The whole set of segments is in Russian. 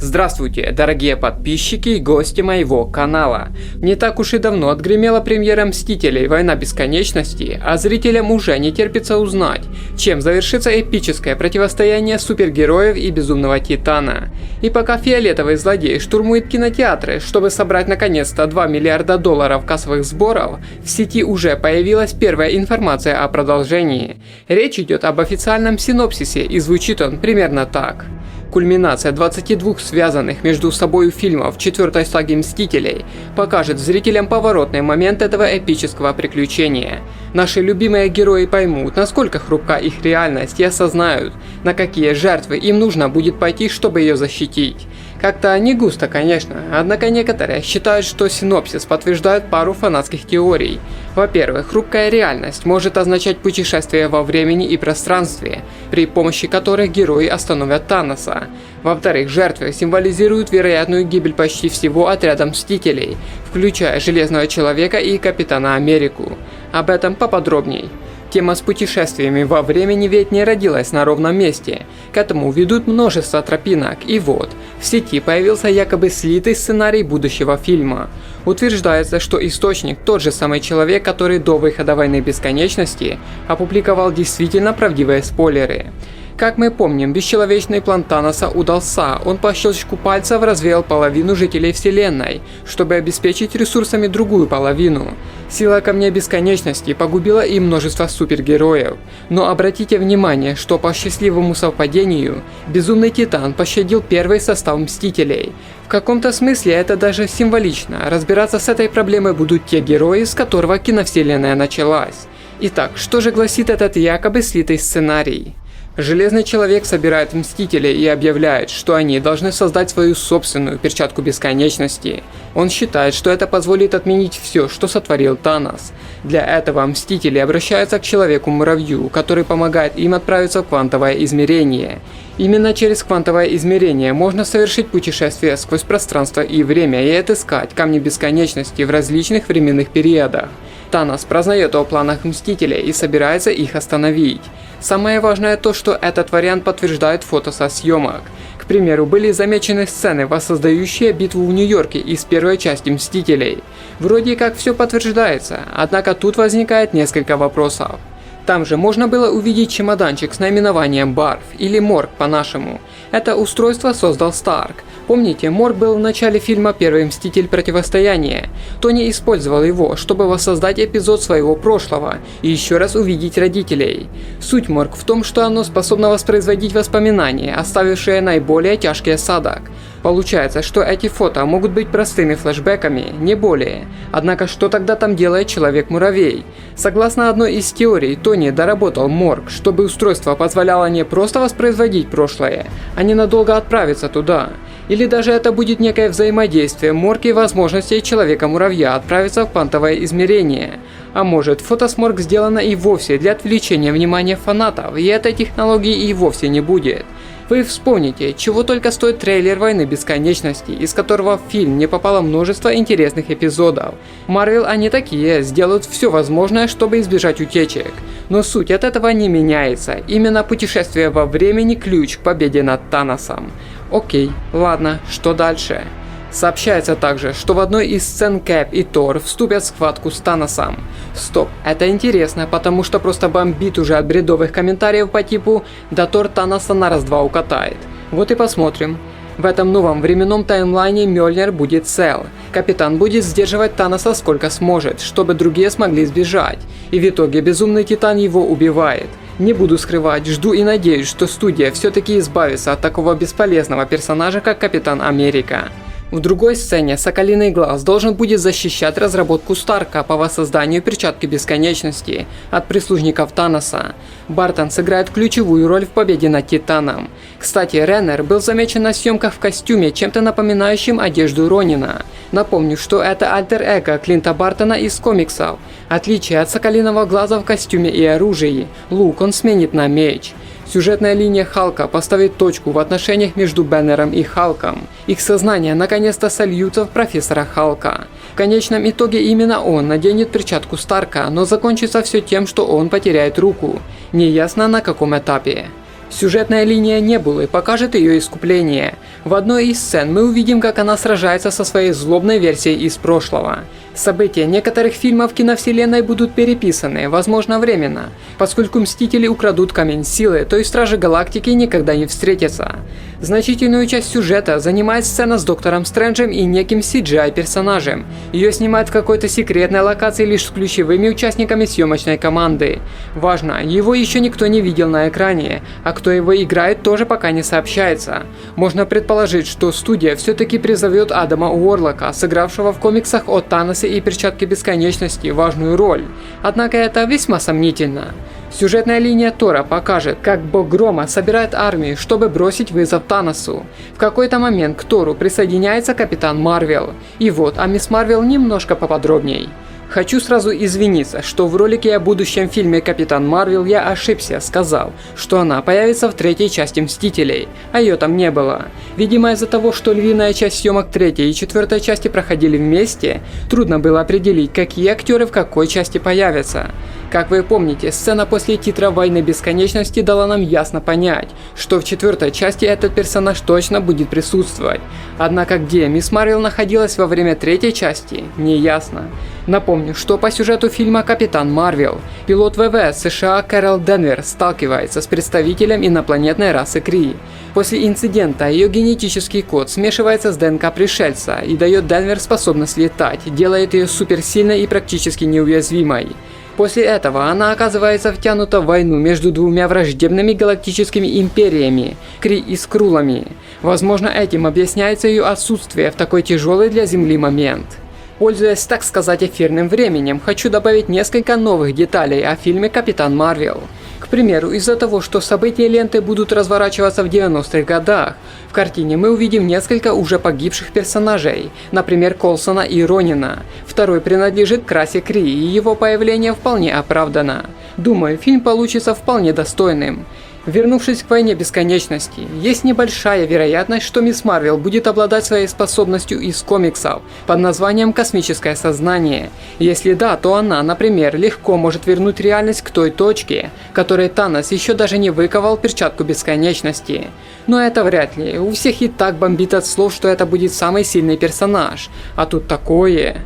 Здравствуйте, дорогие подписчики и гости моего канала. Не так уж и давно отгремела премьера Мстителей: Война Бесконечности, а зрителям уже не терпится узнать, чем завершится эпическое противостояние супергероев и Безумного Титана. И пока фиолетовый злодей штурмует кинотеатры, чтобы собрать наконец-то $2 миллиарда кассовых сборов, в сети уже появилась первая информация о продолжении. Речь идет об официальном синопсисе, и звучит он примерно так. Кульминация 22 связанных между собой фильмов четвертой саги Мстителей покажет зрителям поворотный момент этого эпического приключения. Наши любимые герои поймут, насколько хрупка их реальность, и осознают, на какие жертвы им нужно будет пойти, чтобы ее защитить. Как-то не густо, конечно, однако некоторые считают, что синопсис подтверждает пару фанатских теорий. Во-первых, хрупкая реальность может означать путешествие во времени и пространстве, при помощи которых герои остановят Таноса. Во-вторых, жертвы символизируют вероятную гибель почти всего отряда Мстителей, включая Железного Человека и Капитана Америку. Об этом поподробней. Тема с путешествиями во времени ведь не родилась на ровном месте. К этому ведут множество тропинок, и вот, в сети появился якобы слитый сценарий будущего фильма. Утверждается, что источник тот же самый человек, который до выхода Войны Бесконечности опубликовал действительно правдивые спойлеры. Как мы помним, бесчеловечный план Таноса удался, он по щелчку пальцев развеял половину жителей Вселенной, чтобы обеспечить ресурсами другую половину. Сила Камня Бесконечности погубила и множество супергероев. Но обратите внимание, что по счастливому совпадению, Безумный Титан пощадил первый состав Мстителей. В каком-то смысле это даже символично, разбираться с этой проблемой будут те герои, с которого киновселенная началась. Итак, что же гласит этот якобы слитый сценарий? Железный Человек собирает Мстителей и объявляет, что они должны создать свою собственную перчатку бесконечности. Он считает, что это позволит отменить все, что сотворил Танос. Для этого Мстители обращаются к Человеку-муравью, который помогает им отправиться в квантовое измерение. Именно через квантовое измерение можно совершить путешествие сквозь пространство и время и отыскать камни бесконечности в различных временных периодах. Танос прознает о планах Мстителей и собирается их остановить. Самое важное то, что этот вариант подтверждает фото со съемок. К примеру, были замечены сцены, воссоздающие битву в Нью-Йорке из первой части Мстителей. Вроде как все подтверждается, однако тут возникает несколько вопросов. Там же можно было увидеть чемоданчик с наименованием Барф, или Морг по-нашему. Это устройство создал Старк. Помните, Морг был в начале фильма «Первый Мститель. Противостояние». Тони использовал его, чтобы воссоздать эпизод своего прошлого и еще раз увидеть родителей. Суть Морг в том, что оно способно воспроизводить воспоминания, оставившие наиболее тяжкий осадок. Получается, что эти фото могут быть простыми флешбэками, не более. Однако что тогда там делает Человек-муравей? Согласно одной из теорий, Тони доработал Морг, чтобы устройство позволяло не просто воспроизводить прошлое, а ненадолго отправиться туда. Или даже это будет некое взаимодействие Морг и возможностей Человека-муравья отправиться в квантовое измерение. А может, фото с Морг сделано и вовсе для отвлечения внимания фанатов, и этой технологии и вовсе не будет. Вы вспомните, чего только стоит трейлер Войны Бесконечности, из которого в фильм не попало множество интересных эпизодов. Marvel они такие, сделают все возможное, чтобы избежать утечек. Но суть от этого не меняется, именно путешествие во времени ключ к победе над Таносом. Окей, ладно, что дальше? Сообщается также, что в одной из сцен Кэп и Тор вступят в схватку с Таносом. Стоп, это интересно, потому что просто бомбит уже от бредовых комментариев по типу «Да Тор Таноса на раз-два укатает». Вот и посмотрим. В этом новом временном таймлайне Мьёльнир будет цел. Капитан будет сдерживать Таноса сколько сможет, чтобы другие смогли сбежать. И в итоге Безумный Титан его убивает. Не буду скрывать, жду и надеюсь, что студия все-таки избавится от такого бесполезного персонажа, как Капитан Америка. В другой сцене Соколиный Глаз должен будет защищать разработку Старка по воссозданию перчатки бесконечности от прислужников Таноса. Бартон сыграет ключевую роль в победе над Титаном. Кстати, Реннер был замечен на съемках в костюме, чем-то напоминающим одежду Ронина. Напомню, что это альтер-эго Клинта Бартона из комиксов. Отличие от Соколиного Глаза в костюме и оружии, лук он сменит на меч. Сюжетная линия Халка поставит точку в отношениях между Бэннером и Халком. Их сознания наконец-то сольются в профессора Халка. В конечном итоге именно он наденет перчатку Старка, но закончится все тем, что он потеряет руку. Неясно на каком этапе. Сюжетная линия Небулы покажет ее искупление. В одной из сцен мы увидим, как она сражается со своей злобной версией из прошлого. События некоторых фильмов киновселенной будут переписаны, возможно временно, поскольку Мстители украдут Камень Силы, то и Стражи Галактики никогда не встретятся. Значительную часть сюжета занимает сцена с Доктором Стрэнджем и неким CGI-персонажем. Ее снимают в какой-то секретной локации лишь с ключевыми участниками съемочной команды. Важно, его еще никто не видел на экране, а кто его играет, тоже пока не сообщается. Можно предположить, что студия все-таки призовет Адама Уорлока, сыгравшего в комиксах о Таносе и Перчатке Бесконечности, важную роль. Однако это весьма сомнительно. Сюжетная линия Тора покажет, как Бог Грома собирает армию, чтобы бросить вызов Таносу. В какой-то момент к Тору присоединяется Капитан Марвел. И вот о Мисс Марвел немножко поподробней. Хочу сразу извиниться, что в ролике о будущем фильме Капитан Марвел я ошибся, сказал, что она появится в третьей части Мстителей, а ее там не было. Видимо, из-за того, что львиная часть съемок третьей и четвертой части проходили вместе, трудно было определить, какие актеры в какой части появятся. Как вы помните, сцена после титра «Войны Бесконечности» дала нам ясно понять, что в четвертой части этот персонаж точно будет присутствовать. Однако где Мисс Марвел находилась во время третьей части, не ясно. Напомню, что по сюжету фильма «Капитан Марвел» пилот ВВС США Кэрол Денвер сталкивается с представителем инопланетной расы Крии. После инцидента ее генетический код смешивается с ДНК пришельца и дает Денвер способность летать, делает ее суперсильной и практически неуязвимой. После этого она оказывается втянута в войну между двумя враждебными галактическими империями – Кри и Скрулами. Возможно, этим объясняется ее отсутствие в такой тяжелый для Земли момент. Пользуясь, так сказать, эфирным временем, хочу добавить несколько новых деталей о фильме «Капитан Марвел». К примеру, из-за того, что события ленты будут разворачиваться в 90-х годах, в картине мы увидим несколько уже погибших персонажей, например, Колсона и Ронина. Второй принадлежит к расе Кри, и его появление вполне оправдано. Думаю, фильм получится вполне достойным. Вернувшись к Войне Бесконечности, есть небольшая вероятность, что Мисс Марвел будет обладать своей способностью из комиксов под названием «Космическое сознание». Если да, то она, например, легко может вернуть реальность к той точке, которой Танос еще даже не выковал Перчатку Бесконечности. Но это вряд ли, у всех и так бомбит от слов, что это будет самый сильный персонаж, а тут такое.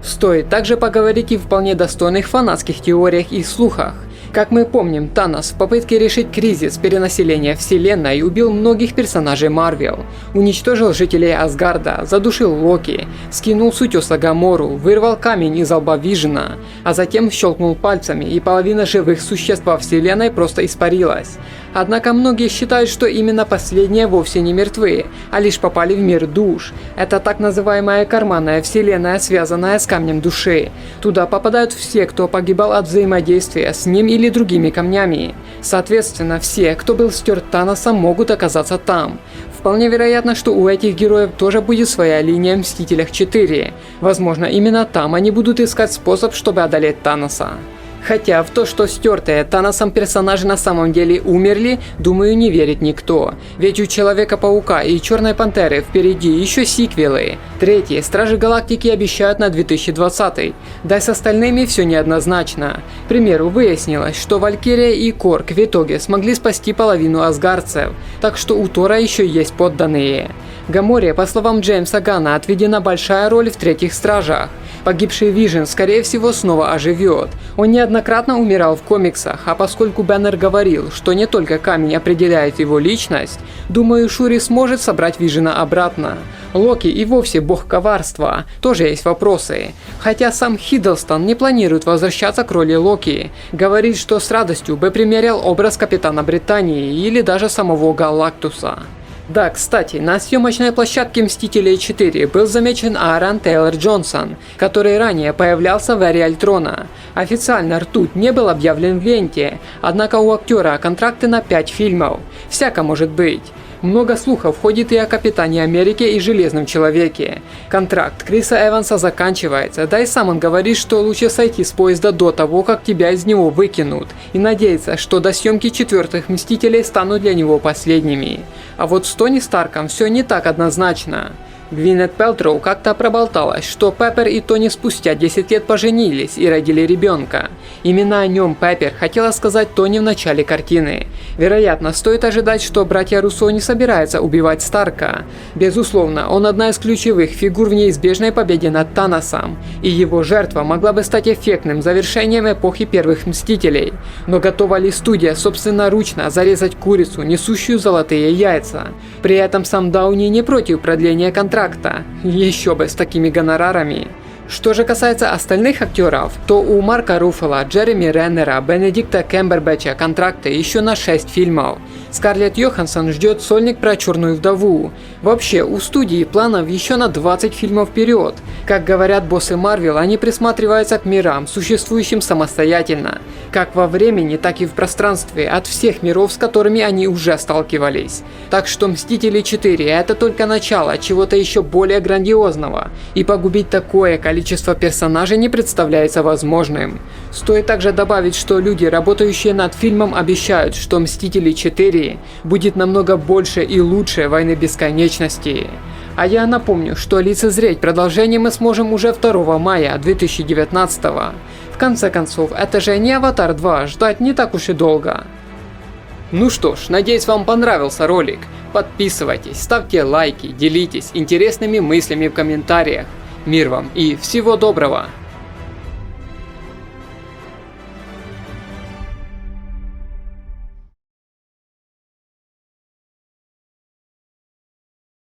Стоит также поговорить и в вполне достойных фанатских теориях и слухах. Как мы помним, Танос в попытке решить кризис перенаселения вселенной убил многих персонажей Марвел, уничтожил жителей Асгарда, задушил Локи, скинул с утеса Гамору, вырвал камень из лба Вижена, а затем щелкнул пальцами, и половина живых существ во вселенной просто испарилась. Однако многие считают, что именно последние вовсе не мертвы, а лишь попали в мир душ. Это так называемая карманная вселенная, связанная с камнем души. Туда попадают все, кто погибал от взаимодействия с ним или другими камнями. Соответственно, все, кто был стерт Таносом, могут оказаться там. Вполне вероятно, что у этих героев тоже будет своя линия в Мстителях 4. Возможно, именно там они будут искать способ, чтобы одолеть Таноса. Хотя в то, что стертые Таносом персонажи на самом деле умерли, думаю, не верит никто. Ведь у Человека-паука и Черной Пантеры впереди еще сиквелы. Третьи Стражи Галактики обещают на 2020. Да и с остальными все неоднозначно. К примеру, выяснилось, что Валькирия и Корг в итоге смогли спасти половину асгардцев, так что у Тора еще есть подданные. Гаморе, по словам Джеймса Ганна, отведена большая роль в Третьих Стражах. Погибший Вижен, скорее всего, снова оживет. Он неоднократно умирал в комиксах, а поскольку Бэннер говорил, что не только камень определяет его личность, думаю, Шури сможет собрать Вижена обратно. Локи и вовсе бог коварства, тоже есть вопросы. Хотя сам Хиддлстон не планирует возвращаться к роли Локи. Говорит, что с радостью бы примерял образ Капитана Британии или даже самого Галактуса. Да, кстати, на съемочной площадке Мстителей 4 был замечен Аарон Тейлор Джонсон, который ранее появлялся в Эре Альтрона. Официально Ртуть не был объявлен в ленте, однако у актера контракты на 5 фильмов. Всяко может быть. Много слухов ходит и о Капитане Америки и Железном Человеке. Контракт Криса Эванса заканчивается, да и сам он говорит, что лучше сойти с поезда до того, как тебя из него выкинут, и надеется, что до съемки четвертых Мстителей станут для него последними. А вот с Тони Старком все не так однозначно. Гвинет Пэлтроу как-то проболталась, что Пеппер и Тони спустя 10 лет поженились и родили ребенка. Именно о нем Пеппер хотела сказать Тони в начале картины. Вероятно, стоит ожидать, что братья Руссо не собираются убивать Старка. Безусловно, он одна из ключевых фигур в неизбежной победе над Таносом, и его жертва могла бы стать эффектным завершением эпохи Первых Мстителей. Но готова ли студия собственноручно зарезать курицу, несущую золотые яйца? При этом сам Дауни не против продления контракта. Еще бы с такими гонорарами. Что же касается остальных актеров, то у Марка Руффало, Джереми Реннера, Бенедикта Камбербэтча контракты еще на 6 фильмов. Скарлетт Йоханссон ждет сольник про Черную вдову. Вообще, у студии планов еще на 20 фильмов вперед. Как говорят боссы Марвел, они присматриваются к мирам, существующим самостоятельно. Как во времени, так и в пространстве, от всех миров, с которыми они уже сталкивались. Так что Мстители 4 это только начало чего-то еще более грандиозного. И погубить такое количество персонажей не представляется возможным. Стоит также добавить, что люди, работающие над фильмом, обещают, что Мстители 4 будет намного больше и лучше Войны Бесконечности. А я напомню, что лицезреть продолжение мы сможем уже 2 мая 2019 -го. В конце концов, это же не Аватар 2, ждать не так уж и долго. Ну что ж, надеюсь, вам понравился ролик. Подписывайтесь, ставьте лайки, делитесь интересными мыслями в комментариях. Мир вам и всего доброго!